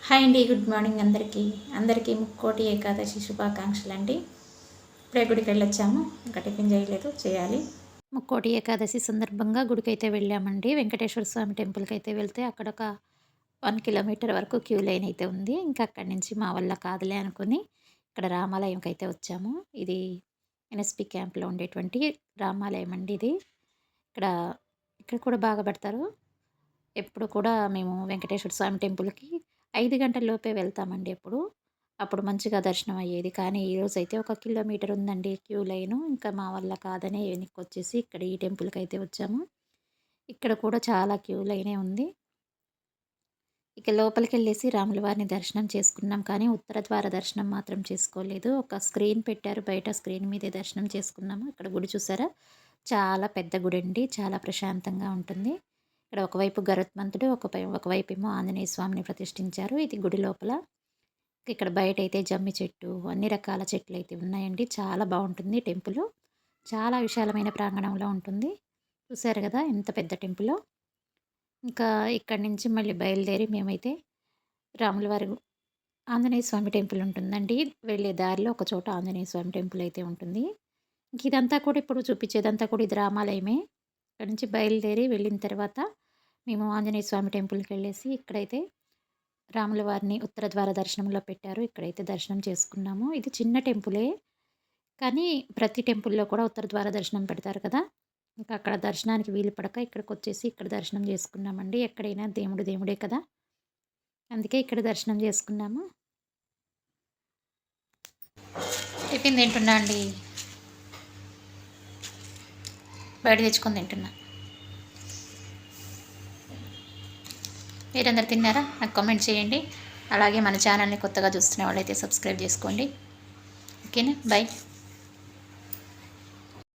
Hi అండి, good morning అందరికీ ముక్కోటి ఏకాదశి శుభాకాంక్షలు అండి. ఇప్పుడే గుడికి వెళ్ళొచ్చాము, ఇంకా టిఫిన్ చేయలేదు, చేయాలి. ముక్కోటి ఏకాదశి సందర్భంగా గుడికైతే వెళ్ళామండి. వెంకటేశ్వర స్వామి టెంపుల్కి అయితే వెళ్తే అక్కడ ఒక 1 కిలోమీటర్ వరకు క్యూ లైన్ అయితే ఉంది. ఇంకా అక్కడి నుంచి మా వల్ల కాదులే అనుకుని ఇక్కడ రామాలయంకి అయితే వచ్చాము. ఇది ఎన్ఎస్పి క్యాంప్లో ఉండేటువంటి రామాలయం అండి. ఇక్కడ ఇక్కడ కూడా బాగా పెడతారు. ఎప్పుడు కూడా మేము వెంకటేశ్వర స్వామి టెంపుల్‌కి 5 గంటల లోపే వెళ్తామండి ఎప్పుడు. అప్పుడు మంచిగా దర్శనం అయ్యేది. కానీ ఈరోజైతే 1 కిలోమీటర్ ఉందండి క్యూ లైను. ఇంకా మా వల్ల కాదని వెనక్కొచ్చేసి ఇక్కడ ఈ టెంపుల్‌కైతే వచ్చాము. ఇక్కడ కూడా చాలా క్యూ లైనే ఉంది. ఇక లోపలికెళ్ళేసి రాముల వారిని దర్శనం చేసుకున్నాం. కానీ ఉత్తర ద్వార దర్శనం మాత్రం చేసుకోలేదు. ఒక స్క్రీన్ పెట్టారు. బయట స్క్రీన్ మీదే దర్శనం చేసుకున్నాము. ఇక్కడ గుడి చూసారా? చాలా పెద్ద గుడండి. చాలా ప్రశాంతంగా ఉంటుంది. ఇక్కడ ఒకవైపు గరుత్మంతుడు, ఒకవైపేమో ఆంజనేయ స్వామిని ప్రతిష్ఠించారు. ఇది గుడి లోపల. ఇక్కడ బయటైతే జమ్మి చెట్టు, అన్ని రకాల చెట్లయితే ఉన్నాయండి. చాలా బావుంటుంది టెంపులు. చాలా విశాలమైన ప్రాంగణంలో ఉంటుంది. చూసారు గదా! ఎంత పెద్ద టెంపులో. ఇంకా ఇక్కడి నుంచి మళ్ళీ బయలుదేరి మేమైతే రాములవారి ఆంజనేయ స్వామి టెంపుల్ ఉంటుందండి. వెళ్ళే దారిలో ఒక చోట ఆంజనేయ స్వామి టెంపుల్ అయితే ఉంటుంది. ఇంక ఇదంతా కూడా ఇప్పుడు చూపించేదంతా కూడా ఇది రామాలయమే. ఇక్కడి నుంచి బయలుదేరి వెళ్ళిన తర్వాత మేము ఆంజనేయ స్వామి టెంపుల్‌కెళ్ళేసి ఇక్కడైతే రాముల వారిని ఉత్తర ద్వార దర్శనంలో పెట్టారు. ఇక్కడైతే దర్శనం చేసుకున్నాము. ఇది చిన్న టెంపులే. కానీ ప్రతి టెంపుల్‌లో కూడా ఉత్తర ద్వార దర్శనం పెడతారు కదా! ఇంకా అక్కడ దర్శనానికి వీలు పడక ఇక్కడికొచ్చేసి ఇక్కడ దర్శనం చేసుకున్నామండి. ఎక్కడైనా దేవుడు దేవుడే కదా! అందుకే ఇక్కడ దర్శనం చేసుకున్నాము. టిఫిన్ తింటున్నా అండి. బయట తెచ్చుకొని తింటున్నా. మీరందరూ తిన్నారా? నాకు కామెంట్ చేయండి. అలాగే మన ఛానల్ని కొత్తగా చూస్తున్న వాళ్ళైతే సబ్స్క్రైబ్ చేసుకోండి. ఓకేనా? బై.